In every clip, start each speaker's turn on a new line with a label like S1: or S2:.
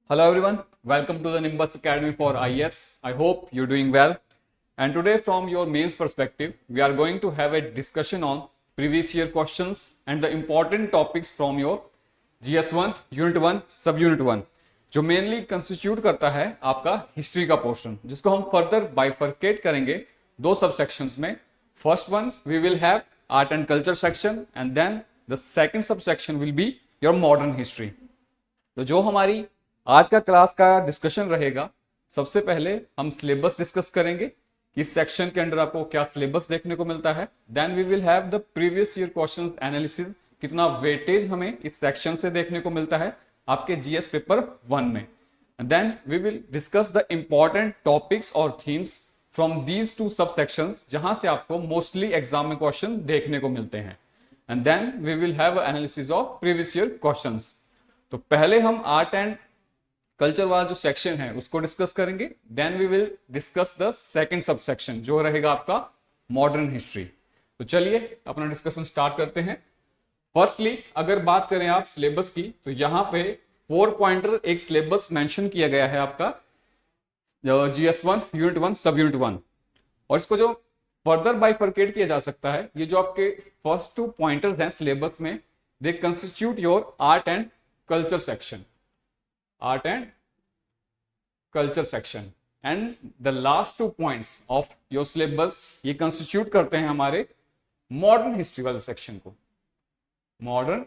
S1: Hello everyone, welcome to the Nimbus Academy for IES. I hope you're doing well. And today from your mains perspective, we are going to have a discussion on previous year questions and the important topics from your GS1, Unit 1, Sub-Unit 1, जो mainly constitute करता है आपका history का portion, जिसको हम further bifurcate करेंगे दो sub sections में. First one we will have art and culture section and then the second sub section will be your modern history. तो जो हमारी आज का क्लास का डिस्कशन रहेगा, सबसे पहले हम सिलेबस डिस्कस करेंगे कि इस सेक्शन के अंदर आपको क्या सिलेबस देखने को मिलता है. Then we will have the previous year questions analysis, कितना वेटेज हमें इस सेक्शन से देखने को मिलता है आपके जीएस पेपर 1 में. Then we will discuss the important topics और themes from these two sub sections, जहां से आपको मोस्टली एग्जाम में क्वेश्चन देखने को मिलते हैं. And then we will have analysis of previous year questions. तो पहले हम आर्ट एंड कल्चर वाला जो सेक्शन है उसको डिस्कस करेंगे. Then we will discuss the second sub section जो रहेगा आपका मॉडर्न हिस्ट्री. तो चलिए अपना डिस्कशन स्टार्ट करते हैं. फर्स्टली अगर बात करें आप सिलेबस की, तो यहाँ पे 4 पॉइंटर एक सिलेबस मेंशन किया गया है आपका GS1, यूनिट 1, सब यूनिट 1. और इसको जो फर्दर बाइफर्केट किया जा सकता है, ये जो आपके फर्स्ट 2 पॉइंटर्स हैं सिलेबस में, दे constitute your art and culture section, art and culture section, and the last 2 points of your syllabus ये constitute करते हैं हमारे modern history वाले section को, modern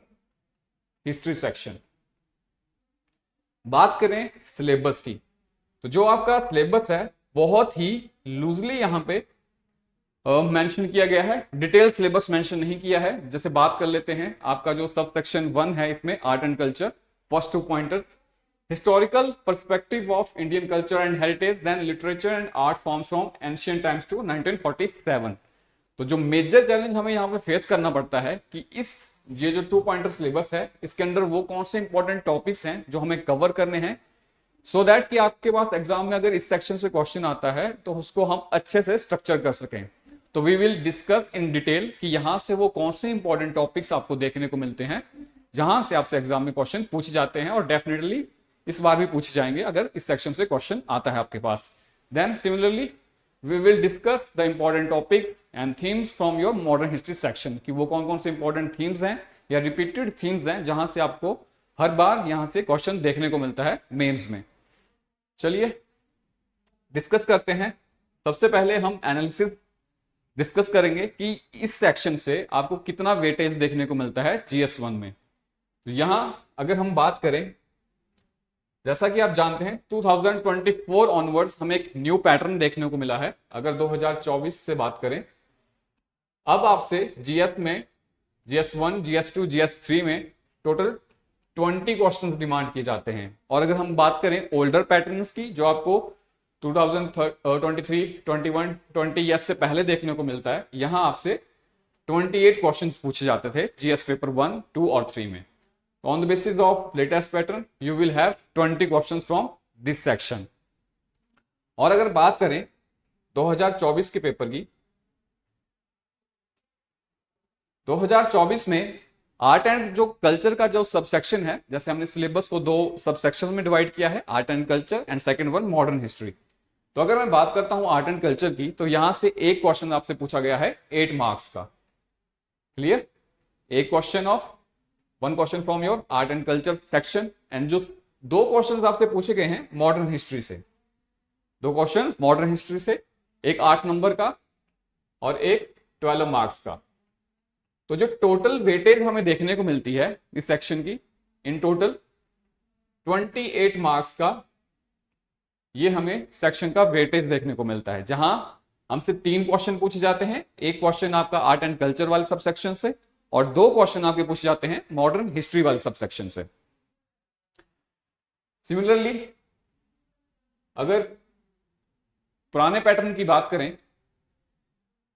S1: history section. बात करें syllabus की, तो जो आपका syllabus है बहुत ही लूजली यहाँ पे मेंशन किया गया है, डिटेल सिलेबस मेंशन नहीं किया है. जैसे बात कर लेते हैं आपका जो सब सेक्शन 1 है, इसमें art and culture, first 2 pointers, historical perspective of Indian culture and heritage, then literature and art forms from ancient times to 1947. तो जो मेजर चैलेंज हमें यहाँ पे फेस करना पड़ता है कि ये जो 2 पॉइंटर सिलेबस है, इसके अंदर वो कौन से इंपॉर्टेंट टॉपिक्स हैं जो हमें कवर करने हैं, सो दैट कि आपके पास एग्जाम में अगर इस सेक्शन से क्वेश्चन आता है तो उसको हम अच्छे से स्ट्रक्चर कर सकें. तो we will discuss in detail कि यहाँ से वो कौन से इंपॉर्टेंट टॉपिक्स आपको देखने को मिलते हैं जहां से आपसे एग्जाम में क्वेश्चन पूछे जाते हैं, और डेफिनेटली इस बार भी पूछे जाएंगे अगर इस सेक्शन से क्वेश्चन आता है आपके पास. Then similarly we will discuss the important topics and themes from your modern history section, कि वो कौन कौन से इंपॉर्टेंट थीम्स हैं या रिपीटेड थीम्स हैं जहां से आपको हर बार यहां से क्वेश्चन देखने को मिलता है मेंस में. चलिए डिस्कस करते हैं. सबसे पहले हम एनालिसिस डिस्कस करेंगे कि इस सेक्शन से आपको कितना वेटेज देखने को मिलता है GS1 में. तो यहां अगर हम बात करें, जैसा कि आप जानते हैं 2024 ऑनवर्ड्स हमें एक न्यू पैटर्न देखने को मिला है. अगर 2024 से बात करें, अब आपसे GS में GS1, GS2, GS3 में टोटल 20 क्वेश्चन डिमांड किए जाते हैं. और अगर हम बात करें ओल्डर पैटर्न्स की, जो आपको 2023, 21, 20 ईयर्स से पहले देखने को मिलता है, यहां आपसे 28 क्वेश्चन पूछे जाते थे GS पेपर 1, 2 और 3 में. On the basis of latest pattern, you will have 20 questions from this section. और अगर बात करें 2024 के पेपर की, 2024 में आर्ट एंड जो कल्चर का जो सब सेक्शन है, जैसे हमने सिलेबस को 2 सब सेक्शन में डिवाइड किया है, art and culture, and second one modern history. तो अगर मैं बात करता हूं आर्ट एंड कल्चर की, तो यहां से एक क्वेश्चन आपसे पूछा गया है 8 मार्क्स का. क्लियर? एक question of 1 question from your art and culture section, and जो 2 क्वेश्चन आपसे पूछे गए हैं मॉडर्न हिस्ट्री से, 2 क्वेश्चन मॉडर्न हिस्ट्री से, एक 8 नंबर का और एक 12 मार्क्स का. तो जो टोटल वेटेज हमें देखने को मिलती है इस सेक्शन की, इन टोटल 28 मार्क्स का ये हमें सेक्शन का वेटेज देखने को मिलता है, जहां हमसे 3 क्वेश्चन पूछे जाते हैं. एक क्वेश्चन आपका आर्ट एंड कल्चर वाले सब सेक्शन से, और 2 क्वेश्चन आपके पूछे जाते हैं मॉडर्न हिस्ट्री वाले सब सेक्शन से. सिमिलरली अगर पुराने पैटर्न की बात करें,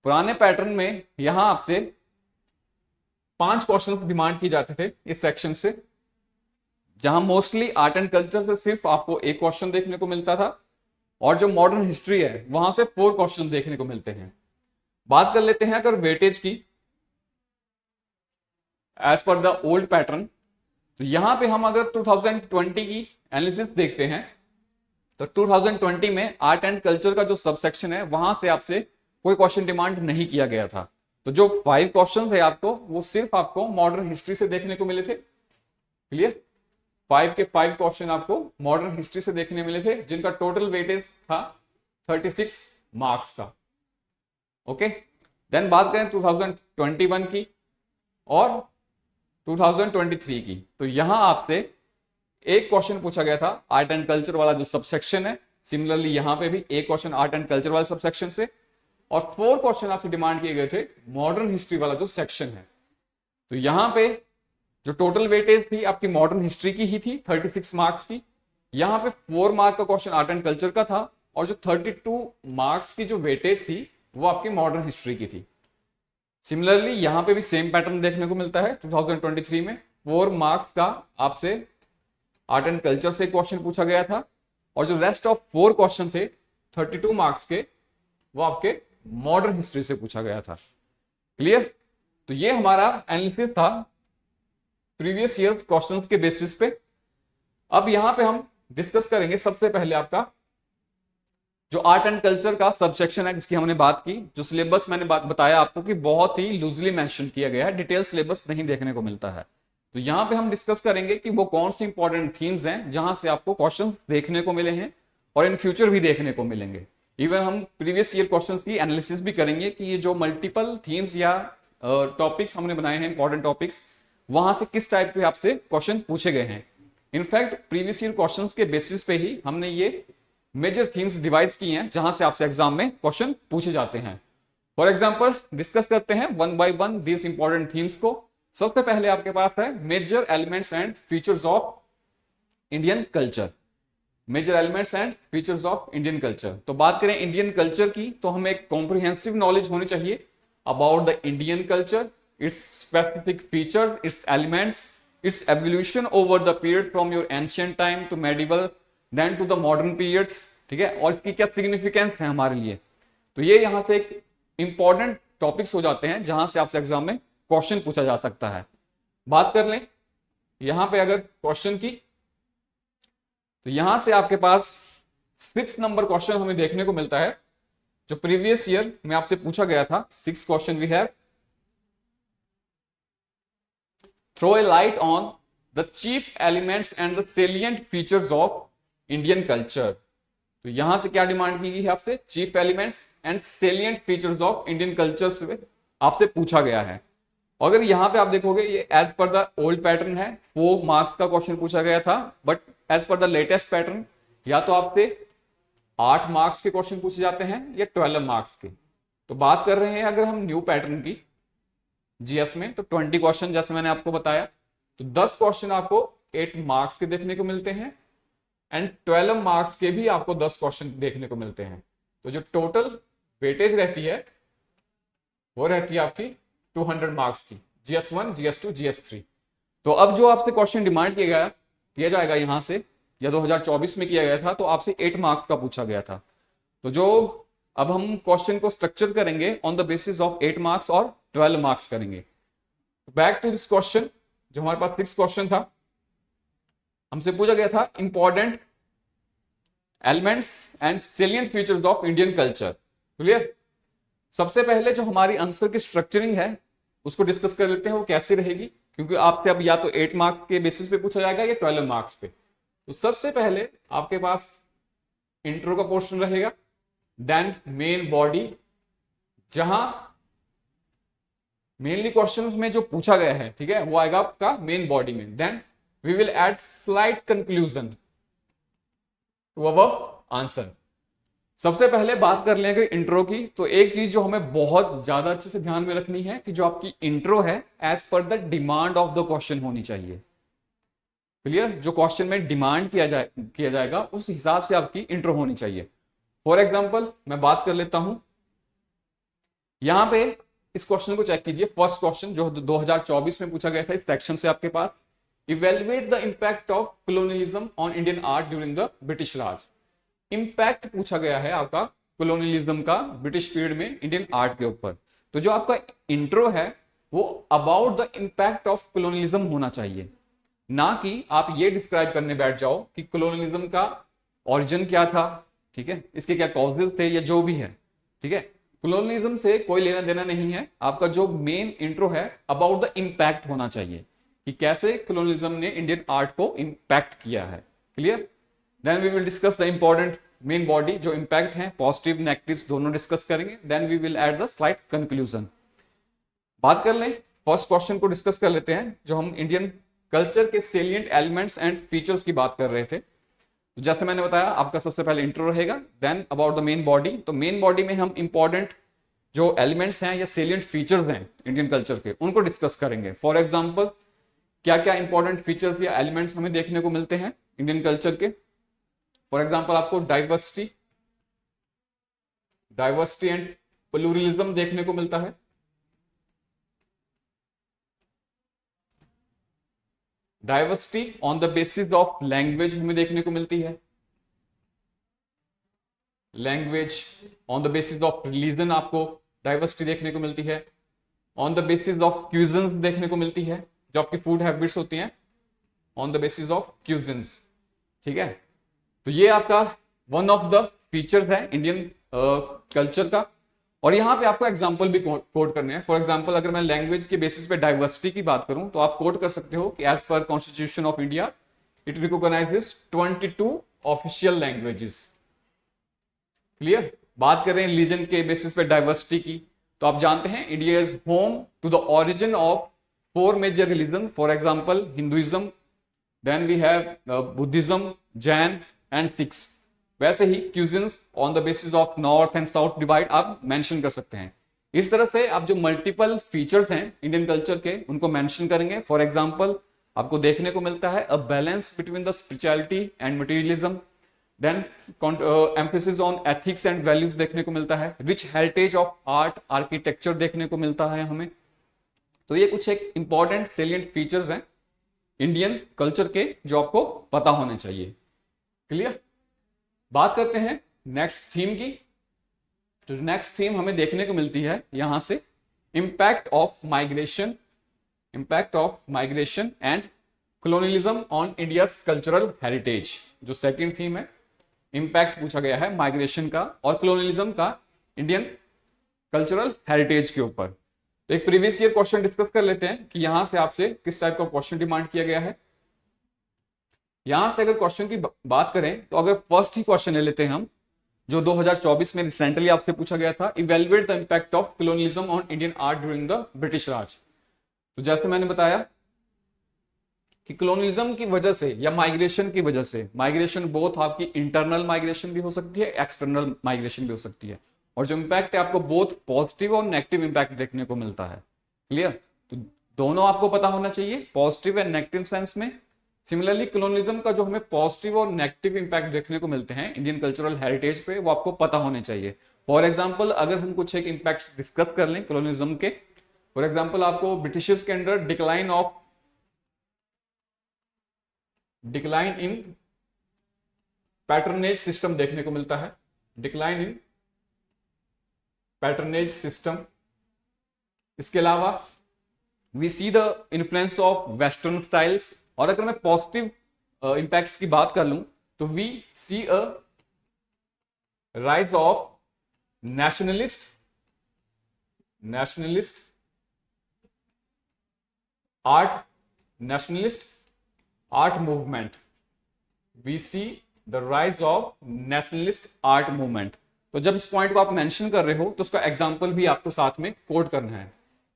S1: पुराने पैटर्न में यहां आपसे 5 क्वेश्चन डिमांड किए जाते थे इस सेक्शन से, जहां मोस्टली आर्ट एंड कल्चर से सिर्फ आपको एक क्वेश्चन देखने को मिलता था, और जो मॉडर्न हिस्ट्री है वहां से 4 क्वेश्चन देखने को मिलते हैं. बात कर लेते हैं अगर वेटेज की, as per the old pattern, तो यहां पे हम अगर 2020 की एनालिसिस देखते हैं तो 2020 में आर्ट एंड कल्चर का जो सबसेक्शन है वहां से आपसे कोई क्वेश्चन डिमांड नहीं किया गया था। तो जो 5 क्वेश्चन थे आपको वो सिर्फ आपको मॉडर्न हिस्ट्री से देखने को मिले थे। क्लियर? 5 के 5 क्वेश्चन आपको मॉडर्न हिस्ट्री से देखने मिले थे, जिनका टोटल वेटेज था 36 मार्क्स का। ओके, देन बात करें 2021 की और 2023 की, तो यहां आपसे एक क्वेश्चन पूछा गया था आर्ट एंड कल्चर वाला जो सबसेक्शन है। सिमिलरली यहां पे भी एक क्वेश्चन आर्ट एंड कल्चर वाले सबसेक्शन से, और 4 क्वेश्चन आपसे डिमांड किए गए थे मॉडर्न हिस्ट्री वाला जो सेक्शन है। तो यहां पे जो टोटल वेटेज थी आपकी मॉडर्न हिस्ट्री की ही थी 36 मार्क्स की। यहां पे 4 मार्क का क्वेश्चन आर्ट एंड कल्चर का था, और जो 32 मार्क्स की जो वेटेज थी वो आपकी मॉडर्न हिस्ट्री की थी। सिमिलरली यहां पे भी सेम पैटर्न देखने को मिलता है। 2023 में 4 मार्क्स का आपसे आर्ट एंड कल्चर से क्वेश्चन पूछा गया था, और जो रेस्ट ऑफ 4 क्वेश्चन थे 32 मार्क्स के वो आपके मॉडर्न हिस्ट्री से पूछा गया था। क्लियर? तो ये हमारा एनालिसिस था प्रीवियस ईयर क्वेश्चंस के बेसिस पे। अब यहां पे हम डिस्कस करेंगे सबसे पहले आपका जो आर्ट एंड कल्चर का सबसेक्शन है जिसकी हमने बात की। जो सिलेबस मैंने बताया आपको कि बहुत ही लूजली मेंशन किया गया है, डिटेल सिलेबस नहीं देखने को मिलता है। तो यहां पे हम डिस्कस करेंगे कि वो कौन सी इंपॉर्टेंट थीम्स हैं जहां से आपको क्वेश्चंस देखने को मिले हैं और इन फ्यूचर भी देखने को मिलेंगे। इवन हम प्रीवियस ईयर क्वेश्चंस की एनालिसिस भी करेंगे कि ये जो मल्टीपल थीम्स या टॉपिक्स हमने बनाए हैं, इंपॉर्टेंट टॉपिक्स, वहां से किस टाइप के आपसे क्वेश्चन पूछे गए हैं। इनफैक्ट प्रीवियस ईयर क्वेश्चंस के बेसिस पे ही हमने ये मेजर थीम्स डिवाइस की हैं जहां से आपसे एग्जाम में क्वेश्चन पूछे जाते हैं। फॉर एग्जांपल डिस्कस करते हैं one by one this important themes को। सबसे पहले आपके पास है major elements and features of Indian culture. Major elements and features of Indian culture. तो बात करें इंडियन कल्चर की तो हमें एक कॉम्प्रिहेंसिव नॉलेज होनी चाहिए about the Indian culture, its specific features, its elements, its evolution over the period from your ancient time to medieval then to the modern periods. ठीक है, और इसकी क्या सिग्निफिकेंस है हमारे लिए। तो ये यहां से एक इंपॉर्टेंट टॉपिक्स हो जाते हैं जहां से आपसे एग्जाम में क्वेश्चन पूछा जा सकता है। बात कर लें यहां पे अगर क्वेश्चन की, तो यहां से आपके पास 6 नंबर क्वेश्चन हमें देखने को मिलता है जो प्रीवियस ईयर में आपसे पूछा गया था। 6 question we have. Throw a light on the chief elements and the salient features of Indian culture. तो यहां से क्या डिमांड की गई है आपसे? Chief elements and salient features of Indian culture से आपसे पूछा गया है। अगर यहां पे आप देखोगे ये as per the old pattern है, 4 मार्क्स का क्वेश्चन पूछा गया था, but as per the latest pattern या तो आपसे 8 मार्क्स के क्वेश्चन पूछे जाते हैं या 12 मार्क्स के। तो बात कर रहे हैं अगर हम न्यू पैटर्न की जीएस में, तो 20 क्वेश्चन जैसे मैंने आपको बताया, तो 10 क्वेश्चन आपको 8 मार्क्स के देखने को मिलते हैं एंड 12 मार्क्स के भी आपको 10 क्वेश्चन देखने को मिलते हैं। तो जो टोटल वेटेज रहती है वो रहती है आपकी 200 मार्क्स की, GS1, GS2, GS3। तो अब जो आपसे क्वेश्चन डिमांड किया जाएगा यहां से, या 2024 में किया गया था, तो आपसे 8 मार्क्स का पूछा गया था। तो जो अब हम क्वेश्चन को स्ट्रक्चर करेंगे on the basis of 8 marks और 12 मार्क्स करेंगे। बैक टू दिस क्वेश्चन, जो हमारे पास 6 क्वेश्चन था, हमसे पूछा गया था important elements and salient features of Indian culture. Clear? सबसे पहले जो हमारी आंसर की स्ट्रक्चरिंग है उसको डिस्कस कर लेते हैं, वो कैसे रहेगी, क्योंकि आपसे अब या तो 8 मार्क्स के बेसिस पे पूछा जाएगा या 12 मार्क्स पे। तो सबसे पहले आपके पास इंट्रो का पोर्शन रहेगा, देन मेन बॉडी, जहां मेनली क्वेश्चन में जो पूछा गया है, ठीक है, वो आएगा आपका मेन बॉडी में। Then we will add slight conclusion to our answer. सबसे पहले बात कर लें अगर इंट्रो की, तो एक चीज जो हमें बहुत ज्यादा अच्छे से ध्यान में रखनी है कि जो आपकी इंट्रो है as per the demand of the question होनी चाहिए। क्लियर? जो क्वेश्चन में डिमांड किया जाएगा उस हिसाब से आपकी इंट्रो होनी चाहिए। फॉर एग्जाम्पल मैं बात कर लेता हूं, यहां पे इस क्वेश्चन को चेक कीजिए। फर्स्ट क्वेश्चन जो 2024 में पूछा गया था इस सेक्शन से आपके पास, evaluate the impact of colonialism on Indian art during the British Raj. Impact पूछा गया है आपका कॉलोनियलिज्म का ब्रिटिश पीरियड में इंडियन आर्ट के ऊपर। तो जो आपका इंट्रो है वो about the impact of colonialism होना चाहिए। ना कि आप ये डिस्क्राइब करने बैठ जाओ कि कॉलोनियलिज्म का ओरिजिन क्या था, ठीक है, इसके क्या कॉजेज थे या जो भी है, ठीक है। कॉलोनियलिज्म से कोई लेना देना नहीं है, आपका जो मेन इंट्रो है अबाउट द इम्पैक्ट होना चाहिए कि कैसे कॉलोनियलिज्म ने इंडियन आर्ट को इम्पैक्ट किया है। Clear? Then we will discuss the important main body, जो इम्पैक्ट है पॉजिटिव नेगेटिव दोनों डिस्कस करेंगे। Then we will add the slight conclusion. बात कर लें, फर्स्ट क्वेश्चन को डिस्कस कर लेते हैं, जो हम इंडियन कल्चर के सेलिएंट एलिमेंट्स एंड फीचर्स की बात कर रहे थे। तो जैसे मैंने बताया, आपका सबसे पहले इंट्रो रहेगा, then about the main body. तो मेन बॉडी में हम इंपॉर्टेंट जो एलिमेंट्स हैं या सेलिएंट फीचर्स हैं इंडियन कल्चर के, उनको डिस्कस करेंगे। फॉर एग्जांपल, क्या क्या इंपॉर्टेंट फीचर्स या एलिमेंट्स हमें देखने को मिलते हैं इंडियन कल्चर के। फॉर एग्जांपल, आपको डाइवर्सिटी एंड प्लूरलिज्म देखने को मिलता है। Diversity on the basis of language हमें देखने को मिलती है। Language on the basis of religion आपको डाइवर्सिटी देखने को मिलती है। ऑन द बेसिस ऑफ क्यूजन्स देखने को मिलती है, जो आपकी फूड हैबिट्स होती हैं, ऑन द बेसिस ऑफ क्यूजन्स, ठीक है। तो ये आपका वन ऑफ द फीचर्स है इंडियन कल्चर का। और यहां पे आपको एग्जांपल भी कोट करने हैं। फॉर एग्जांपल, अगर मैं लैंग्वेज के बेसिस पे डाइवर्सिटी की बात करूं तो आप कोट कर सकते हो कि as per constitution of India it recognises 22 official languages. Clear? बात कर रहे हैं रिलीजन के बेसिस पे डाइवर्सिटी की, तो आप जानते हैं India is home to the origin of 4 major religion. For example, Hinduism, then we have Buddhism, Jain and Sikhs. वैसे ही cuisines on the basis of north and south divide आप मेंशन कर सकते हैं। इस तरह से आप जो मल्टीपल फीचर्स हैं इंडियन कल्चर के, उनको मेंशन करेंगे। फॉर एग्जांपल, आपको देखने को मिलता है a balance between the spirituality and materialism, then emphasis on ethics and values देखने को मिलता है। Rich heritage of art architecture देखने को मिलता है हमें। तो ये कुछ एक इंपॉर्टेंट सेलिएंट फीचर्स हैं इंडियन कल्चर के, जो आपको पता होने चाहिए। क्लियर? बात करते हैं नेक्स्ट थीम की। तो नेक्स्ट थीम हमें देखने को मिलती है यहां से, impact of migration and colonialism on India's cultural heritage. जो सेकंड थीम है, इंपैक्ट पूछा गया है माइग्रेशन का और कॉलोनियलिज्म का इंडियन कल्चरल हेरिटेज के ऊपर। तो एक प्रीवियस ईयर क्वेश्चन डिस्कस कर लेते हैं कि यहां से आपसे किस टाइप का क्वेश्चन डिमांड किया गया है। यहां से अगर क्वेश्चन की बात करें तो अगर फर्स्ट ही क्वेश्चन ले लेते हैं हम, जो 2024 में रिसेंटली आपसे पूछा गया था, evaluate the impact of colonialism on Indian art during the British Raj. तो जैसे मैंने बताया कि कॉलोनियलिज्म की वजह से या माइग्रेशन की वजह से, माइग्रेशन बोथ आपकी इंटरनल माइग्रेशन भी हो सकती है, एक्सटर्नल माइग्रेशन भी हो सकती है, और जो इंपैक्ट है आपको बोथ पॉजिटिव और नेगेटिव इंपैक्ट देखने को मिलता है। क्लियर? तो दोनों आपको पता होना चाहिए, पॉजिटिव एंड नेगेटिव सेंस में। सिमिलरली कॉलोनियलिज्म का जो हमें पॉजिटिव और नेगेटिव इंपैक्ट देखने को मिलते हैं इंडियन कल्चरल हेरिटेज पे, वो आपको पता होने चाहिए। फॉर एग्जांपल, अगर हम कुछ एक इंपैक्ट डिस्कस कर लें कॉलोनियलिज्म के, फॉर एग्जांपल आपको ब्रिटिशर्स के under decline in patronage system देखने को मिलता है। Decline in patronage system. इसके अलावा we see the influence of western styles. और अगर मैं पॉजिटिव इंपैक्ट्स की बात कर लूं तो we see a rise of nationalist art movement. We see the rise of nationalist art movement. तो जब इस पॉइंट को आप मेंशन कर रहे हो तो उसका एग्जांपल भी आपको साथ में कोट करना है।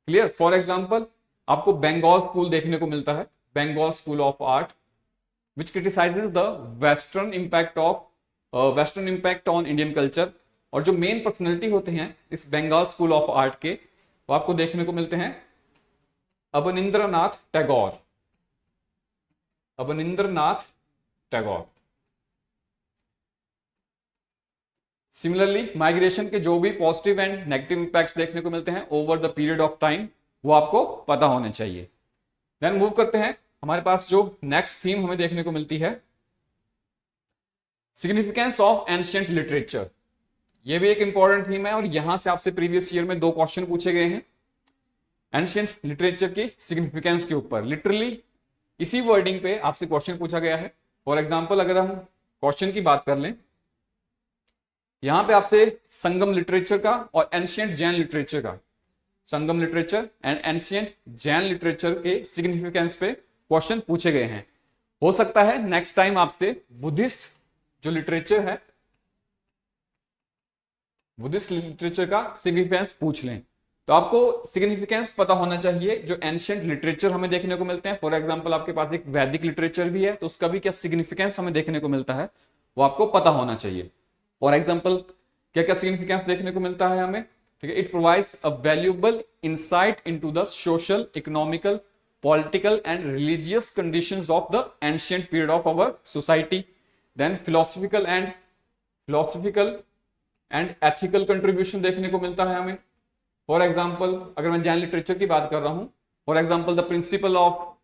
S1: क्लियर? फॉर एग्जांपल, आपको बंगाल स्कूल देखने को मिलता है, Bengal School of Art, which criticizes the Western impact on Indian culture। और जो मेन पर्सनैलिटी होते हैं इस बंगाल स्कूल ऑफ आर्ट के, वो आपको देखने को मिलते हैं अवनींद्रनाथ टैगोर। सिमिलरली माइग्रेशन के जो भी पॉजिटिव एंड नेगेटिव इंपैक्ट्स देखने को मिलते हैं over the period of time, वो आपको पता होने चाहिए। देन मूव करते हैं, हमारे पास जो नेक्स्ट थीम हमें देखने को मिलती है, सिग्निफिकेंस ऑफ एंशिएंट लिटरेचर। ये भी एक इंपॉर्टेंट थीम है और यहां से आपसे प्रीवियस ईयर में 2 क्वेश्चन पूछे गए हैं एंशिएंट लिटरेचर की सिग्निफिकेंस के ऊपर। लिटरली इसी वर्डिंग पे आपसे क्वेश्चन पूछा गया है। फॉर एग्जाम्पल अगर हम क्वेश्चन की बात कर लें, यहां पे आपसे संगम लिटरेचर का और एंशियंट जैन लिटरेचर का, Sangam literature and ancient Jain literature के सिग्निफिकेंस पे क्वेश्चन पूछे गए हैं। हो सकता है नेक्स्ट टाइम आपसे बुद्धिस्ट जो लिटरेचर है, बुद्धिस्ट लिटरेचर का सिग्निफिकेंस पूछ लें। तो आपको सिग्निफिकेंस पता होना चाहिए। जो एंशियंट लिटरेचर हमें देखने को मिलते हैं, फॉर एग्जांपल आपके पास एक वैदिक लिटरेचर भी है, तो उसका भी क्या सिग्निफिकेंस हमें देखने को मिलता है, वो आपको पता होना चाहिए। फॉर एग्जांपल क्या क्या सिग्निफिकेंस देखने को मिलता है हमें, ठीक है। It provides a valuable insight into the social, economical, political and religious conditions of the ancient period of our society. Then philosophical and ethical contribution देखने को मिलता है हमें। फॉर एग्जाम्पल अगर मैं जैन लिटरेचर की बात कर रहा हूं, for example the principle of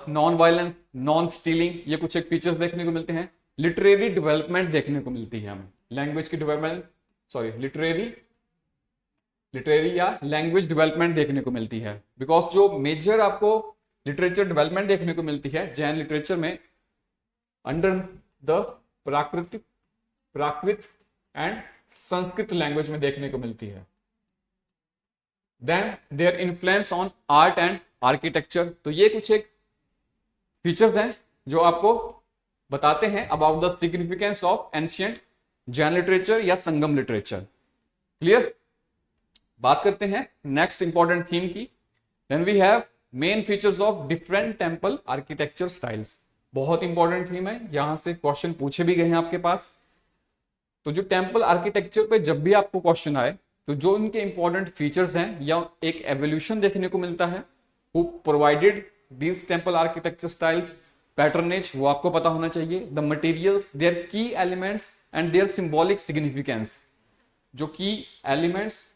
S1: non violence, non stealing, ये कुछ एक फीचर्स देखने को मिलते हैं। लिटरेरी डेवलपमेंट देखने को मिलती है हमें, लैंग्वेज की डेवलपमेंट, सॉरी लिटरेरी या लैंग्वेज डेवलपमेंट देखने को मिलती है। बिकॉज जो मेजर आपको लिटरेचर डेवलपमेंट देखने को मिलती है जैन लिटरेचर में, under the Prakrit and Sanskrit language में देखने को मिलती है। Then their influence on art and architecture, तो ये कुछ एक फीचर्स हैं जो आपको बताते हैं about the significance of ancient Jain literature या संगम लिटरेचर। क्लियर। बात करते हैं नेक्स्ट इंपॉर्टेंट थीम की। Then we have main features of different temple architecture styles. बहुत इंपॉर्टेंट थीम है, यहां से क्वेश्चन पूछे भी गए हैं आपके पास। तो जो टेम्पल आर्किटेक्चर पे जब भी आपको क्वेश्चन आए, तो जो इनके इंपॉर्टेंट फीचर्स हैं या एक एवोल्यूशन देखने को मिलता है, who provided these temple architecture styles, patronage, वो आपको पता होना चाहिए। The materials, their key elements and their symbolic significance, जो की एलिमेंट्स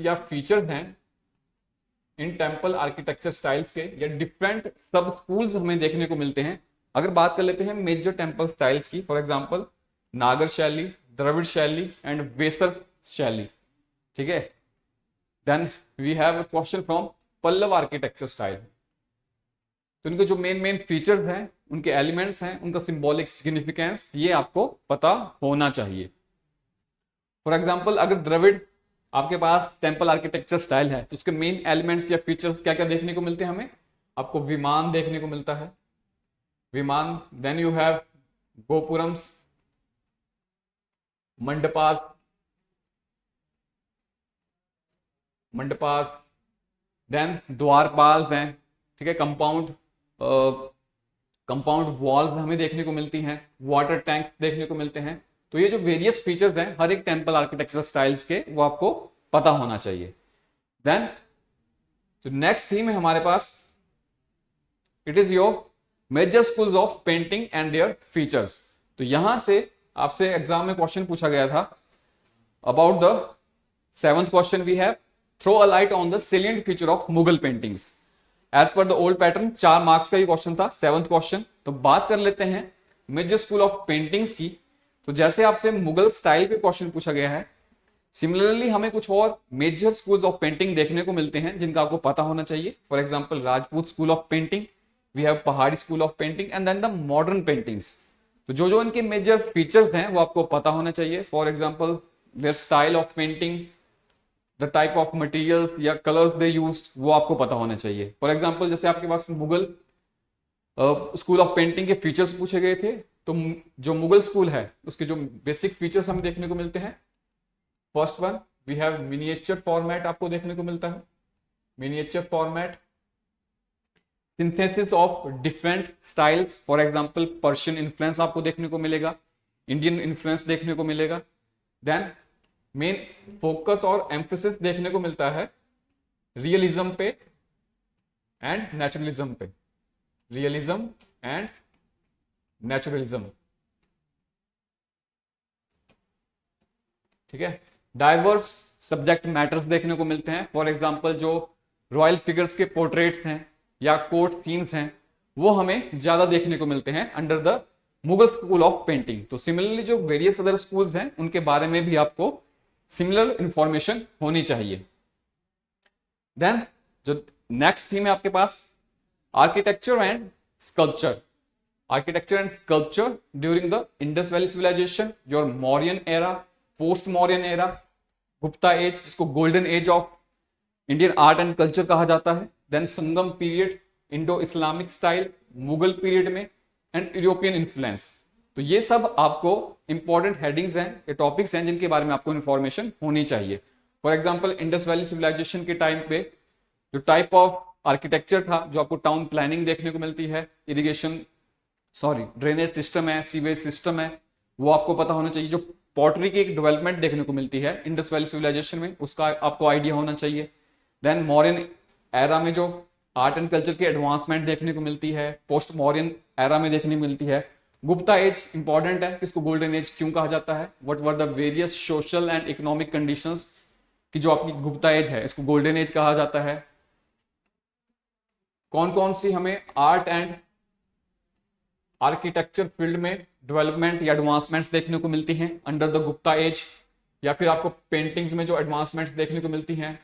S1: या फीचर्स हैं इन टेम्पल आर्किटेक्चर स्टाइल्स के, या डिफरेंट सब स्कूल्स हमें देखने को मिलते हैं। अगर बात कर लेते हैं मेजर टेम्पल स्टाइल्स की, फॉर एग्जांपल नागर शैली, द्रविड़ शैली एंड वेसर शैली, ठीक है। Then we have a question from Pallava architecture style. तो इनके जो मेन फीचर्स हैं, उनके एलिमेंट्स हैं, उनका सिंबॉलिक सिग्निफिकेंस, ये आपको पता होना चाहिए। फॉर एग्जांपल अगर द्रविड़ आपके पास टेम्पल आर्किटेक्चर स्टाइल है, तो उसके मेन एलिमेंट्स या फीचर्स क्या क्या देखने को मिलते हैं हमें। आपको विमान देखने को मिलता है, vimana. Then you have gopurams, mandapas, then dwarapals हैं, ठीक है। कंपाउंड वॉल्स हमें देखने को मिलती हैं, वाटर टैंक्स देखने को मिलते हैं। तो ये जो वेरियस फीचर्स हैं हर एक टेम्पल आर्किटेक्चर स्टाइल्स के, वो आपको पता होना चाहिए। देन जो नेक्स्ट थीम है हमारे पास, it is your major schools of painting and their features. तो यहां से आपसे एग्जाम में क्वेश्चन पूछा गया था about the 7th question we have, throw a light on the salient feature of Mughal paintings. As per the old pattern 4 marks का ही क्वेश्चन था, 7th क्वेश्चन। तो बात कर लेते हैं मेजर स्कूल ऑफ पेंटिंग्स की। तो जैसे आपसे मुगल स्टाइल पे क्वेश्चन पूछा गया है, सिमिलरली हमें कुछ और मेजर स्कूल्स ऑफ पेंटिंग देखने को मिलते हैं जिनका आपको पता होना चाहिए। For example Rajput school of painting, we have Pahari school of painting and then the modern paintings. तो जो जो इनके मेजर फीचर्स हैं वो आपको पता होना चाहिए। For example there style of painting, the type of material या कलर्स दे यूज्ड, वो आपको पता होना चाहिए। फॉर एग्जांपल जैसे आपके पास मुगल स्कूल ऑफ पेंटिंग के फीचर्स पूछे गए थे, तो जो मुगल स्कूल है उसके जो बेसिक फीचर्स हमें देखने को मिलते हैं, first one we have miniature format आपको देखने को मिलता है, miniature format, synthesis of different styles, for example Persian influence आपको देखने को मिलेगा, इंडियन इन्फ्लुएंस देखने को मिलेगा। देन मेन फोकस और एम्फेसिस देखने को मिलता है रियलिज्म पे एंड नेचुरलिज्म पे, रियलिज्म एंड नेचुरलिज्म, ठीक है। डाइवर्स सब्जेक्ट मैटर्स देखने को मिलते हैं। फॉर एग्जांपल जो रॉयल फिगर्स के पोर्ट्रेट्स हैं या कोर्ट सीन्स हैं, वो हमें ज्यादा देखने को मिलते हैं under the Mughal school of painting. तो सिमिलरली जो वेरियस अदर स्कूल्स हैं उनके बारे में भी आपको सिमिलर इंफॉर्मेशन होनी चाहिए। देन जो नेक्स्ट थीम है आपके पास, architecture and sculpture, architecture and sculpture during the Indus Valley civilization, your Mauryan era, post Mauryan era, Gupta age जिसको golden age of Indian art and culture कहा जाता है, then संगम period, Indo Islamic style, Mughal period में, and European influence. तो ये सब आपको important headings हैं, ये टॉपिक्स हैं जिनके बारे में आपको इन्फॉर्मेशन होनी चाहिए। For example Indus valley civilisation के टाइम पे जो टाइप ऑफ आर्किटेक्चर था, जो आपको टाउन प्लानिंग देखने को मिलती है, इरिगेशन ड्रेनेज सिस्टम है, सीवेज सिस्टम है, वो आपको पता होना चाहिए। जो पॉटरी की एक डेवलपमेंट देखने को मिलती है इंडस वैली सिविलाइजेशन में, उसका आपको आइडिया होना चाहिए। देन मॉडर्न एरा में जो आर्ट एंड कल्चर की एडवांसमेंट देखने को मिलती है, पोस्ट मॉडर्न एरा में देखने को मिलती है। गुप्ता एज इंपॉर्टेंट है, इसको गोल्डन एज क्यों कहा जाता है, what were the various social and economic conditions की जो आपकी गुप्ता एज है, इसको गोल्डन एज कहा जाता है। कौन कौन सी हमें आर्ट एंड आर्किटेक्चर फील्ड में डेवलपमेंट या एडवांसमेंट्स देखने को मिलती हैं अंडर द गुप्ता एज, या फिर आपको पेंटिंग्स में जो एडवांसमेंट्स देखने को मिलती हैं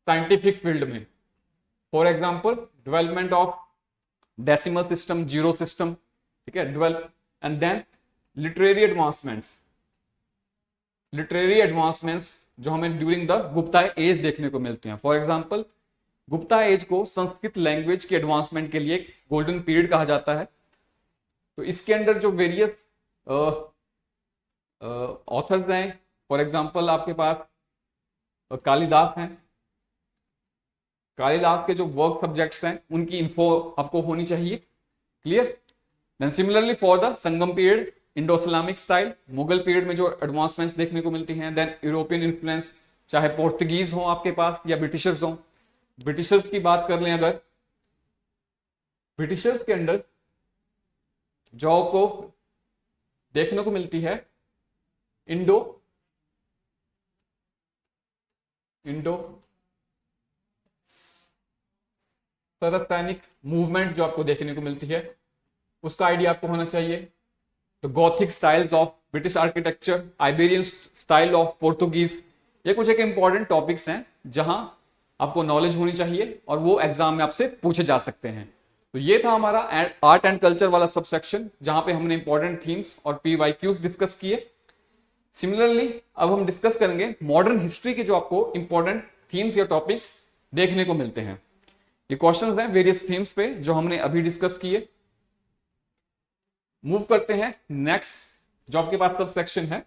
S1: साइंटिफिक फील्ड में। For example development of decimal system, zero system, ठीक है, develop. And then literary advancements जो हमें ड्यूरिंग द गुप्ता एज देखने को मिलती हैं। फॉर एग्जांपल गुप्ता एज को संस्कृत लैंग्वेज के एडवांसमेंट के लिए गोल्डन पीरियड कहा जाता है। तो इसके अंदर जो वेरियस ऑथर्स हैं, फॉर एग्जांपल आपके पास कालिदास हैं, कालिदास के जो वर्क सब्जेक्ट्स हैं उनकी इन्फो आपको होनी चाहिए, clear. Then similarly for the Sangam period, Indo Islamic style, Mughal period में जो एडवांसमेंट्स देखने को मिलती हैं। देन यूरोपियन इन्फ्लुएंस, चाहे पोर्तुगीज हो आपके पास या ब्रिटिशर्स हो। ब्रिटिशर्स की बात कर लें अगर, ब्रिटिशर्स के अंदर जो आपको देखने को मिलती है इंडो सरसैनिक मूवमेंट जो आपको देखने को मिलती है, उसका आइडिया आपको होना चाहिए। तो Gothic styles of British architecture, Iberian style of Portuguese, ये कुछ एक इंपॉर्टेंट टॉपिक्स हैं जहां आपको नॉलेज होनी चाहिए और वो एग्जाम में आपसे पूछे जा सकते हैं। तो ये था हमारा आर्ट एंड कल्चर वाला सब सेक्शन, जहां पे हमने इंपॉर्टेंट थीम्स और PYQs डिस्कस किए। सिमिलरली अब हम डिस्कस करेंगे मॉडर्न हिस्ट्री के जो आपको इंपॉर्टेंट थीम्स या टॉपिक्स देखने को मिलते हैं। ये क्वेश्चंस हैं वेरियस थीम्स पे जो हमने अभी डिस्कस किए। मूव करते हैं नेक्स्ट जो आपके पास सब सेक्शन है,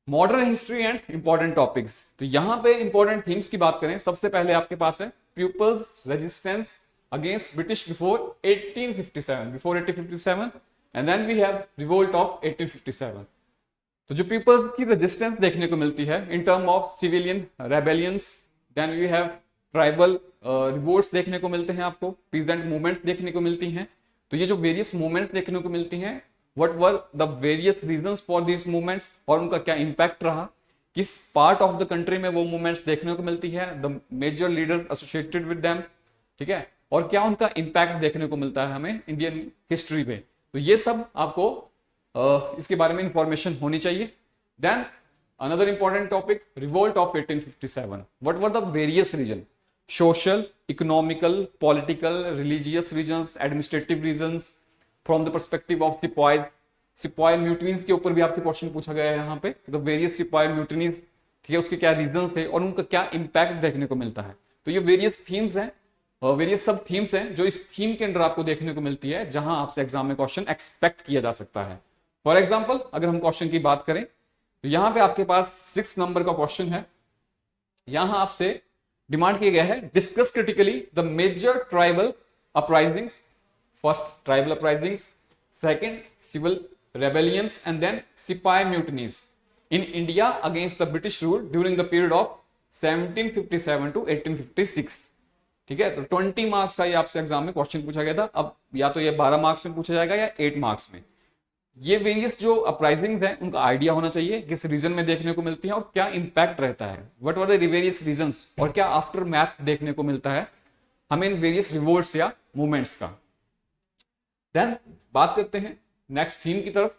S1: modern history and important topics. तो यहां पे इंपॉर्टेंट थीम्स की बात करें, सबसे पहले आपके पास है people's resistance against British before 1857, and then we have revolt of 1857। तो जो पीपल्स की रेजिस्टेंस देखने को मिलती है in term of civilian rebellions, then we have tribal revolts देखने को मिलते हैं, आपको पीजेंट मूवमेंट्स देखने को मिलती हैं। तो ये जो वेरियस मूवमेंट्स देखने को मिलती हैं, what were the various reasons for this movements, और उनका क्या इंपैक्ट रहा, किस पार्ट ऑफ द कंट्री में वो मूवमेंट्स देखने को मिलती है, the major leaders associated with them, ठीक है, और क्या उनका इंपैक्ट देखने को मिलता है हमें इंडियन हिस्ट्री में। तो ये सब आपको इसके बारे में इंफॉर्मेशन होनी चाहिए। Then another important topic, revolt of 1857, what were the various reason, social, economical, political, religious reasons, administrative reasons, from the perspective of सिपाही म्यूटनीज के ऊपर भी आपसे क्वेश्चन पूछा गया है यहाँ पे, द वेरियस सिपाही म्यूटनीज, ठीक है, उसके क्या रीजन थे और उनका क्या इंपैक्ट देखने को मिलता है। तो ये वेरियस थीम्स हैं, वेरियस सब थीम्स हैं जो इस थीम के अंदर आपको देखने को मिलती है, जहां आपसे एग्जाम में क्वेश्चन एक्सपेक्ट किया जा सकता है। फॉर एग्जांपल अगर हम क्वेश्चन की बात करें तो यहां पे आपके पास 6 नंबर का क्वेश्चन है। यहां आपसे डिमांड किया गया है, discuss critically the major tribal uprisings, first tribal uprisings, second civil rebellions, and then sipahi mutinies in India against the British rule during the period of 1757 to 1856। ठीक है, तो 20 मार्क्स का ये आपसे एग्जाम में क्वेश्चन पूछा गया था। अब या तो ये 12 मार्क्स में पूछा जाएगा या 8 मार्क्स में। ये वेरियस जो अपराइजिंग्स हैं उनका आइडिया होना चाहिए, किस रीजन में देखने को मिलती है और क्या इंपैक्ट रहता है, what were the various reasons, और क्या आफ्टर मैथ देखने को मिलता है हमें इन वेरियस रिवोल्ट्स या मूवमेंट्स का। देन बात करते हैं नेक्स्ट थीम की तरफ।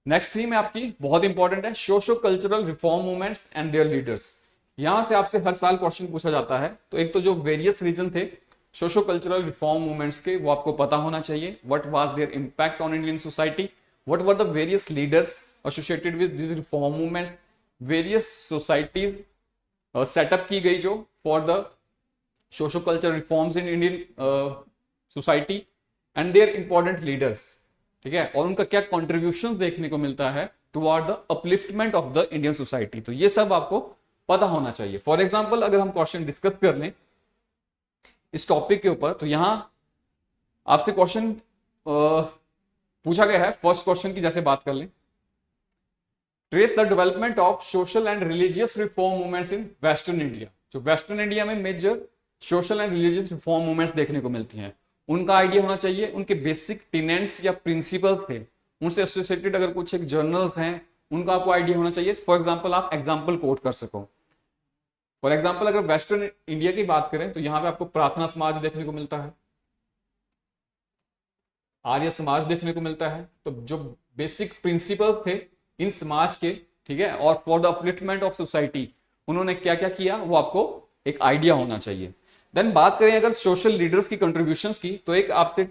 S1: नेक्स्ट थीम है आपकी बहुत इंपॉर्टेंट है, socio cultural reform movements and there leaders. यहां से आपसे हर साल क्वेश्चन पूछा जाता है। तो एक तो जो वेरियस रीजन थे सोशो कल्चरल रिफॉर्म मूवमेंट्स के, वो आपको पता होना चाहिए। What was their impact on Indian society, what were the various leaders associated with this reform movements, various societies set up की गई जो for the socio cultural reforms in Indian society and their important leaders, ठीक है, और उनका क्या contribution देखने को मिलता है toward the upliftment of the Indian society. तो ये सब आपको पता होना चाहिए। फॉर एग्जाम्पल अगर हम क्वेश्चन डिस्कस कर लें इस टॉपिक के ऊपर, तो यहां आपसे क्वेश्चन पूछा गया है। फर्स्ट क्वेश्चन की जैसे बात कर लें, trace the development of social and religious reform movements in western India. जो वेस्टर्न इंडिया में major social and religious reform movements देखने को मिलती हैं, उनका आइडिया होना चाहिए। उनके बेसिक टेनेंट्स या प्रिंसिपल्स थे, उनसे एसोसिएटेड अगर कुछ एक जर्नल्स हैं, उनका आपको आइडिया होना चाहिए। फॉर एग्जाम्पल आप एग्जाम्पल कोट कर सको। फॉर एग्जाम्पल अगर वेस्टर्न इंडिया की बात करें तो यहां पे आपको प्रार्थना समाज देखने को मिलता है, आर्य समाज देखने को मिलता है। तो जो बेसिक प्रिंसिपल थे इन समाज के, ठीक है, और for the upliftment of society उन्होंने क्या क्या किया, वो आपको एक आइडिया होना चाहिए। देन बात करें अगर सोशल लीडर्स की कंट्रीब्यूशंस की, तो एक आपसे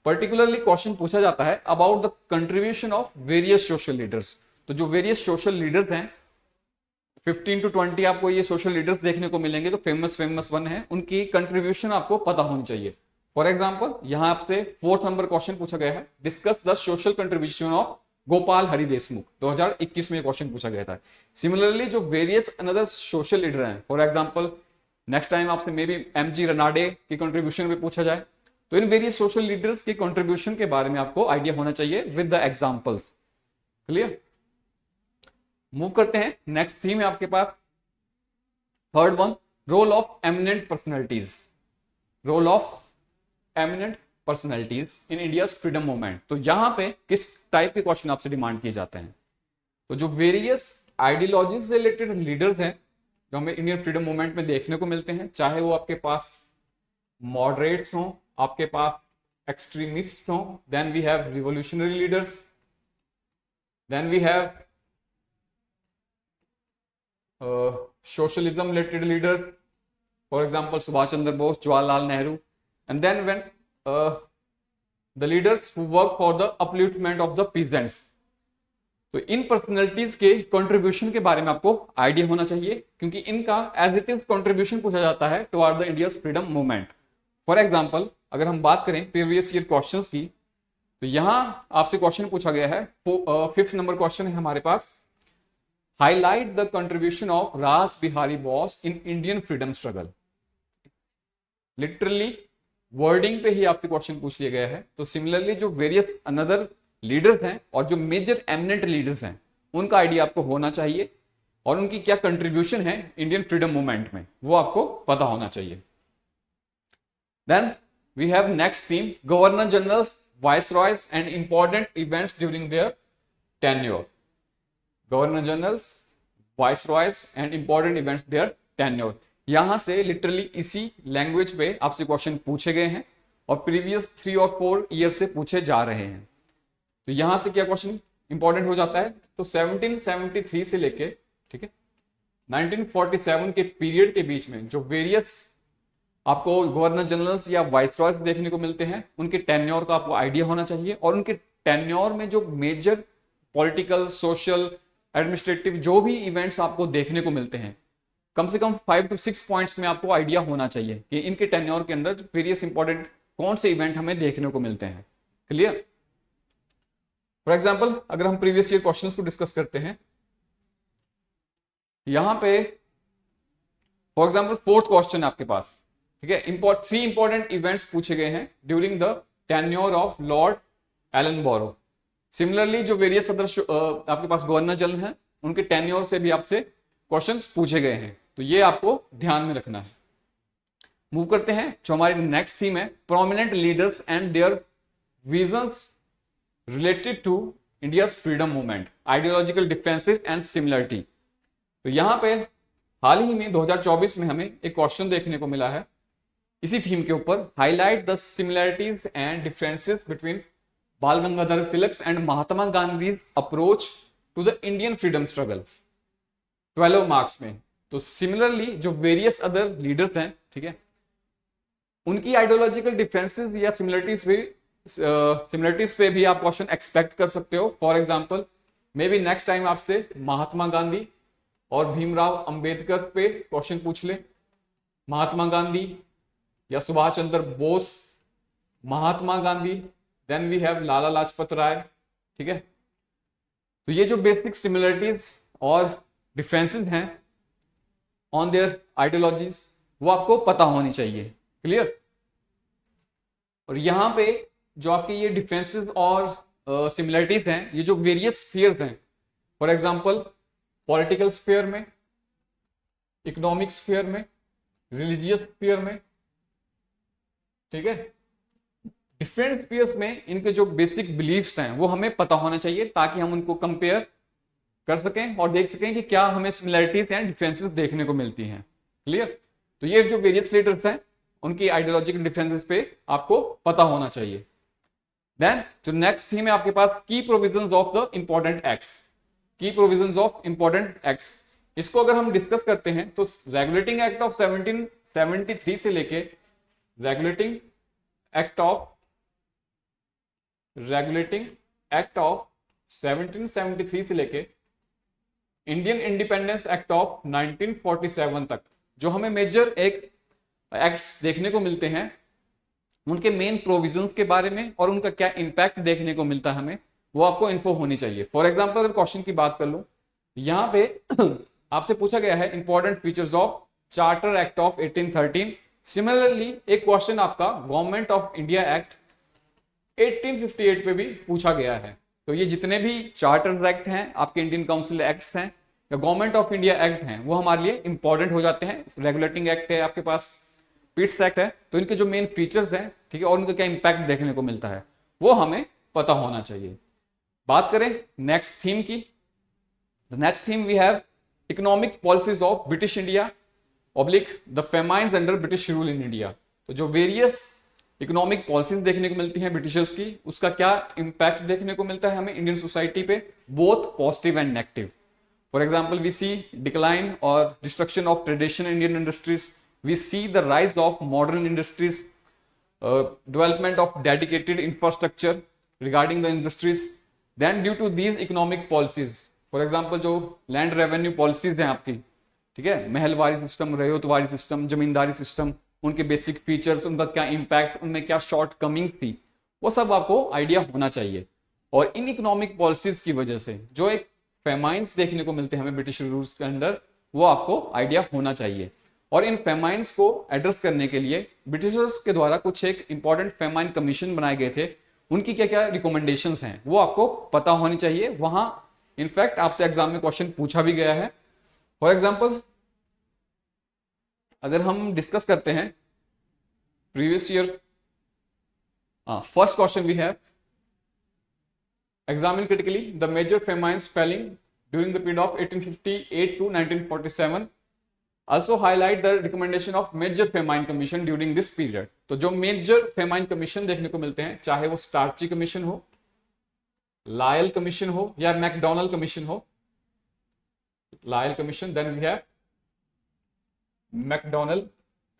S1: पर्टिकुलरली क्वेश्चन पूछा जाता है about the contribution of various social leaders. तो जो वेरियस सोशल लीडर्स हैं 15 to 20 आपको ये सोशल लीडर्स देखने को मिलेंगे, तो फेमस वन है, उनकी कंट्रीब्यूशन आपको पता होनी चाहिए। फॉर एग्जाम्पल यहां आपसे 4th नंबर क्वेश्चन पूछा गया है, discuss the social contribution of Gopal Hari Deshmukh. 2021 में क्वेश्चन पूछा गया था। सिमिलरली जो वेरियस अनदर सोशल लीडर हैं, फॉर एग्जाम्पल नेक्स्ट टाइम आपसे मे बी MG रनाडे की कंट्रीब्यूशन पे पूछा जाए, तो इन वेरियस सोशल लीडर्स के कंट्रीब्यूशन के बारे में आपको आइडिया होना चाहिए with the examples. Clear? Move करते हैं नेक्स्ट थीम है आपके पास, third one, role of eminent personalities. Role of eminent personalities in India's freedom movement. तो यहां पे किस टाइप के क्वेश्चन आपसे डिमांड किए जाते हैं? तो जो वेरियस आइडियोलॉजीज से रिलेटेड लीडर्स हैं जो हमें इंडियन फ्रीडम मूवमेंट में देखने को मिलते हैं, चाहे वो आपके पास मॉडरेट्स हों, आपके पास एक्सट्रीमिस्ट हों, then we have revolutionary leaders, then we have socialism related leaders, for example Subhash Chandra Bose, Jawaharlal Nehru, and then when the leaders who work for the upliftment of the peasants. तो इन पर्सनैलिटीज के कंट्रीब्यूशन के बारे में आपको आइडिया होना चाहिए, क्योंकि इनका एज इट इज कंट्रीब्यूशन पूछा जाता है toward the India's freedom movement. For example अगर हम बात करें प्रीवियस ईयर क्वेश्चंस की, तो यहां आपसे क्वेश्चन पूछा गया है, 5th नंबर क्वेश्चन है हमारे पास, हाईलाइट द कंट्रीब्यूशन ऑफ रास Bihari Bose in Indian freedom struggle. Literally wording पे ही आपसे क्वेश्चन पूछ लिया गया है। तो सिमिलरली जो वेरियस अनदर लीडर्स हैं और जो मेजर एमिनेंट लीडर्स हैं, उनका आइडिया आपको होना चाहिए और उनकी क्या कंट्रीब्यूशन है इंडियन फ्रीडम मूवमेंट में, वो आपको पता होना चाहिए। Then we have next theme, governor generals, viceroys and important events during their tenure. Governor generals, viceroys and important events their tenure. यहां से लिटरली इसी लैंग्वेज पे आपसे क्वेश्चन पूछे गए हैं और प्रीवियस 3 और 4 ईयर से पूछे जा रहे हैं। तो यहां से क्या क्वेश्चन इंपॉर्टेंट हो जाता है, तो 1773 से लेके, ठीक है, 1947 के पीरियड के बीच में जो वेरियस आपको गवर्नर जनरल्स या वाइसरॉयज देखने को मिलते हैं, उनके टेन्योर का आपको आइडिया होना चाहिए और उनके टेन्योर में जो मेजर पॉलिटिकल, सोशल, एडमिनिस्ट्रेटिव जो भी इवेंट्स आपको देखने को मिलते हैं, कम से कम 5 to 6 पॉइंट्स में आपको आइडिया होना चाहिए कि इनके टेन्योर के अंदर वेरियस इंपॉर्टेंट कौन से इवेंट हमें देखने को मिलते हैं। क्लियर? फॉर एग्जाम्पल अगर हम प्रीवियस ईयर क्वेश्चंस को डिस्कस करते हैं, यहां पे फॉर एग्जाम्पल 4th क्वेश्चन है आपके पास, ठीक है, 3 इंपॉर्टेंट इवेंट्स पूछे गए हैं during the tenure of Lord Ellenborough. Similarly जो वेरियस अदर आपके पास गवर्नर जनरल हैं, उनके टेन्योर से भी आपसे क्वेश्चंस पूछे गए हैं, तो ये आपको ध्यान में रखना है। मूव करते हैं, जो हमारी नेक्स्ट थीम है, prominent leaders and their visions related to India's freedom movement, ideological differences and similarity. तो यहां पे हाल ही में 2024 में हमें एक क्वेश्चन देखने को मिला है इसी थीम के ऊपर, highlight the similarities and differences between Bal Gangadhar Tilak and Mahatma Gandhi's approach to the Indian freedom struggle, 12 marks में। तो सिमिलरली जो वेरियस अदर लीडर्स हैं, ठीक है, उनकी आइडियोलॉजिकल डिफरेंसेस या सिमिलरिटीज पे भी आप क्वेश्चन एक्सपेक्ट कर सकते हो। For example may be next time आपसे महात्मा गांधी और भीमराव अंबेडकर पे क्वेश्चन पूछ ले। महात्मा गांधी या Subhash Chandra Bose, Mahatma Gandhi, then we have Lala Lajpat Rai, ठीक है। तो ये जो बेसिक सिमिलरिटीज और डिफरेंसेस हैं ऑन देयर आइडियोलॉजीज वो आपको पता होनी चाहिए। क्लियर। और यहां पे जो आपके ये डिफरेंसेस और सिमिलरिटीज हैं, ये जो वेरियस स्फीयर्स हैं, फॉर एग्जांपल पॉलिटिकल स्फीयर में, इकोनॉमिक स्फीयर में, रिलीजियस स्फीयर में, ठीक है, डिफरेंट स्फीयर्स में इनके जो बेसिक बिलीफ्स हैं वो हमें पता होना चाहिए ताकि हम उनको कंपेयर कर सकें और देख सकें कि क्या हमें सिमिलरिटीज या डिफरेंसेस देखने को मिलती हैं। क्लियर। तो ये जो वेरियस लीडर्स हैं उनकी आइडियोलॉजिकल डिफरेंसेस पे आपको पता होना चाहिए। देन जो नेक्स्ट थीम है आपके पास, की provisions of the important acts. की प्रोविजंस ऑफ इंपॉर्टेंट एक्ट्स, इसको अगर हम डिस्कस करते हैं तो रेगुलेटिंग एक्ट ऑफ 1773 से लेके रेगुलेटिंग एक्ट ऑफ 1773 से लेके इंडियन इंडिपेंडेंस एक्ट ऑफ 1947 तक जो हमें मेजर एक एक्ट्स देखने को मिलते हैं, उनके मेन प्रोविजंस के बारे में और उनका क्या इंपैक्ट देखने को मिलता है हमें, वो आपको इन्फो होनी चाहिए। फॉर एग्जांपल अगर क्वेश्चन की बात कर लूं, यहां पे आपसे पूछा गया है important features of charter act of 1813। Similarly एक क्वेश्चन आपका गवर्नमेंट ऑफ इंडिया एक्ट 1858 पे भी पूछा गया है। तो ये जितने भी चार्टर एक्ट हैं, आपके इंडियन काउंसिल एक्ट्स हैं या गवर्नमेंट ऑफ इंडिया एक्ट हैं, वो हमारे लिए इंपॉर्टेंट हो जाते हैं। रेगुलेटिंग एक्ट है आपके पास, पिट्स एक्ट है, तो इनके जो मेन फीचर्स हैं, ठीक है, और उनका क्या इंपैक्ट देखने को मिलता है वो हमें पता होना चाहिए। बात करें नेक्स्ट थीम की, next theme we have economic policies of British India oblique the famines under British rule in India. तो जो वेरियस इकोनॉमिक पॉलिसीज देखने को मिलती हैं ब्रिटिशर्स की, उसका क्या इंपैक्ट देखने को मिलता है हमें इंडियन सोसाइटी पे, both positive and negative. For example we see decline और destruction of traditional Indian industries, we see the rise of modern industries, development of dedicated infrastructure regarding the industries. Then due to these economic policies, for example जो land revenue policies हैं आपकी, ठीक है, Mahalwari system, ryotwari system, जमींदारी system, उनके basic features, उनका क्या impact, उनमें क्या शॉर्ट कमिंग्स थी, वो सब आपको आइडिया होना चाहिए। और इन इकोनॉमिक पॉलिसीज की वजह से जो एक फेमाइन्स देखने को मिलते हैं हमें ब्रिटिश रूल्स के अंडर, वो आपको आइडिया होना चाहिए। और इन फेमाइन्स को एड्रेस करने के लिए ब्रिटिशर्स के द्वारा कुछ एक इंपॉर्टेंट फेमाइन कमीशन बनाए गए थे, उनकी क्या क्या रिकमेंडेशंस हैं वो आपको पता होनी चाहिए। वहां इनफैक्ट आपसे एग्जाम में क्वेश्चन पूछा भी गया है। फॉर एग्जांपल अगर हम डिस्कस करते हैं previous year, first question we have examine critically the major famines falling during the period of 1858 to 1947, also highlight the recommendation of major famine commission during this period। तो जो major famine commission देखने को मिलते हैं, चाहे वो Strachey commission हो, Lyall commission हो या मैकडोनल्ड कमीशन हो, Lyall commission, then we have McDonald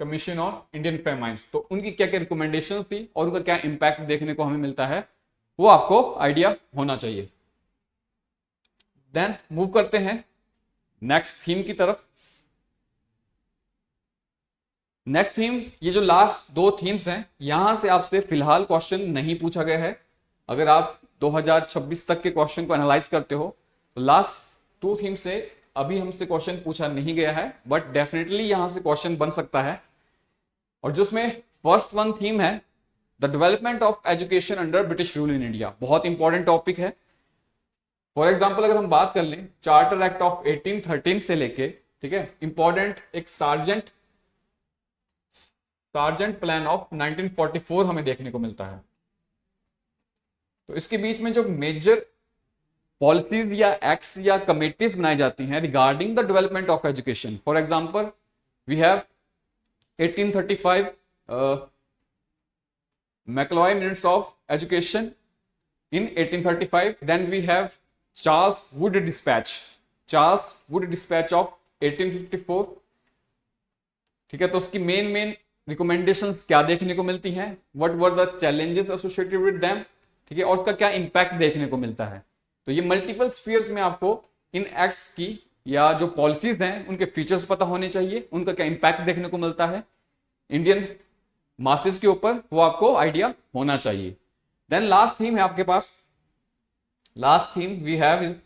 S1: commission on Indian famines. तो उनकी क्या क्या रिकमेंडेशन थी और उनका क्या इंपैक्ट देखने को हमें मिलता है वो आपको आइडिया होना चाहिए। देन मूव करते हैं नेक्स्ट थीम की तरफ। नेक्स्ट थीम, ये जो लास्ट दो थीम्स हैं, यहां से आपसे फिलहाल क्वेश्चन नहीं पूछा गया है। अगर आप 2026 तक के क्वेश्चन को एनालाइज करते हो तो लास्ट टू थीम से अभी हमसे क्वेश्चन पूछा नहीं गया है, बट डेफिनेटली यहां से क्वेश्चन बन सकता है। और जिसमें फर्स्ट वन थीम है the development of education under British rule in India, बहुत इंपॉर्टेंट टॉपिक है। फॉर एग्जाम्पल अगर हम बात कर लें चार्टर एक्ट ऑफ 1813 से लेके, ठीक है, इंपॉर्टेंट एक सार्जेंट प्लान ऑफ 1944 हमें देखने को मिलता है। तो इसके बीच में जो मेजर पॉलिसीज या एक्ट्स या कमेटीज बनाई जाती हैं regarding the development of education, for example we have 1835 Macaulay minutes of education in 1835, then we have Charles Wood dispatch of 1854। ठीक है, तो उसकी मेन रिकमेंडेशंस क्या देखने को मिलती हैं, what were the challenges associated with them, ठीक है, और उसका क्या इंपैक्ट देखने को मिलता है। तो ये मल्टीपल स्फीयर्स में आपको इन एक्ट्स की या जो पॉलिसीज हैं उनके फीचर्स पता होने चाहिए, उनका क्या इंपैक्ट देखने को मिलता है इंडियन मासेस के ऊपर, वो आपको आइडिया होना चाहिए। देन लास्ट थीम है आपके पास, last theme we have is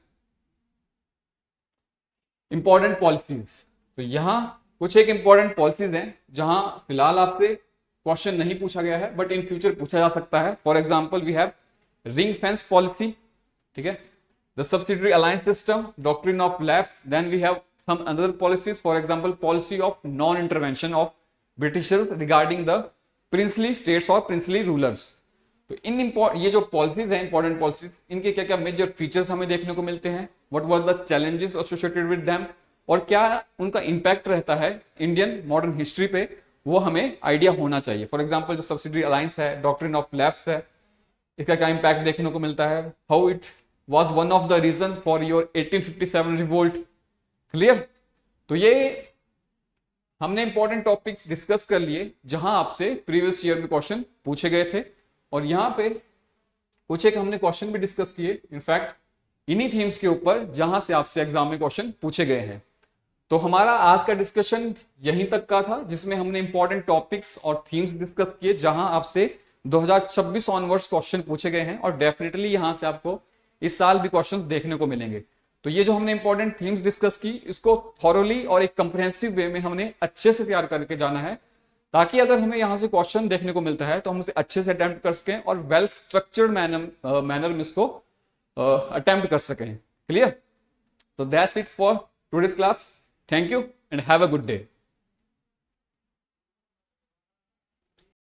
S1: important policies. तो यहां कुछ एक इंपॉर्टेंट पॉलिसीज हैं जहां फिलहाल आपसे क्वेश्चन नहीं पूछा गया है बट इन फ्यूचर पूछा जा सकता है। For example we have ring fence policy, ठीक है, the subsidiary alliance system, doctrine of lapse, then we have some other policies, for example policy of non intervention of Britishers regarding the princely states और princely rulers. तो ये जो policies हैं important policies, इनके क्या क्या मेजर फीचर्स हमें देखने को मिलते हैं, what were the challenges associated with them, और क्या उनका इंपैक्ट रहता है इंडियन मॉडर्न हिस्ट्री पे, वो हमें आइडिया होना चाहिए। फॉर एग्जांपल जो सब्सिडियरी अलायंस है, डॉक्ट्रिन ऑफ लैप्स है, इसका क्या इंपैक्ट देखने को मिलता है, how it was one of the reason for your 1857 revolt. Clear? तो ये हमने इंपॉर्टेंट टॉपिक्स डिस्कस कर लिए जहां आपसे प्रीवियस ईयर में क्वेश्चन पूछे गए थे, और यहां पे कुछ एक हमने क्वेश्चन भी डिस्कस किए इनफैक्ट इन्हीं थीम्स के ऊपर जहां से आपसे एग्जाम में क्वेश्चन पूछे गए हैं। तो हमारा आज का डिस्कशन यहीं तक का था, जिसमें हमने इंपॉर्टेंट टॉपिक्स और थीम्स डिस्कस किए जहां आपसे 2026 ऑनवर्ड्स क्वेश्चन पूछे गए हैं, और डेफिनेटली यहां से आपको इस साल भी क्वेश्चन देखने को मिलेंगे। तो ये जो हमने इंपॉर्टेंट थीम्स डिस्कस की, इसको थॉरोली और एक कंप्रिहेंसिव वे में हमने अच्छे से तैयार करके जाना है, ताकि अगर हमें यहां से क्वेश्चन देखने को मिलता है तो हम उसे अच्छे से अटेम्प्ट कर सकें और वेल स्ट्रक्चर्ड मैनर में इसको अटेम्प्ट कर सकें। क्लियर? तो that's it for today's class. Thank you and have a good day.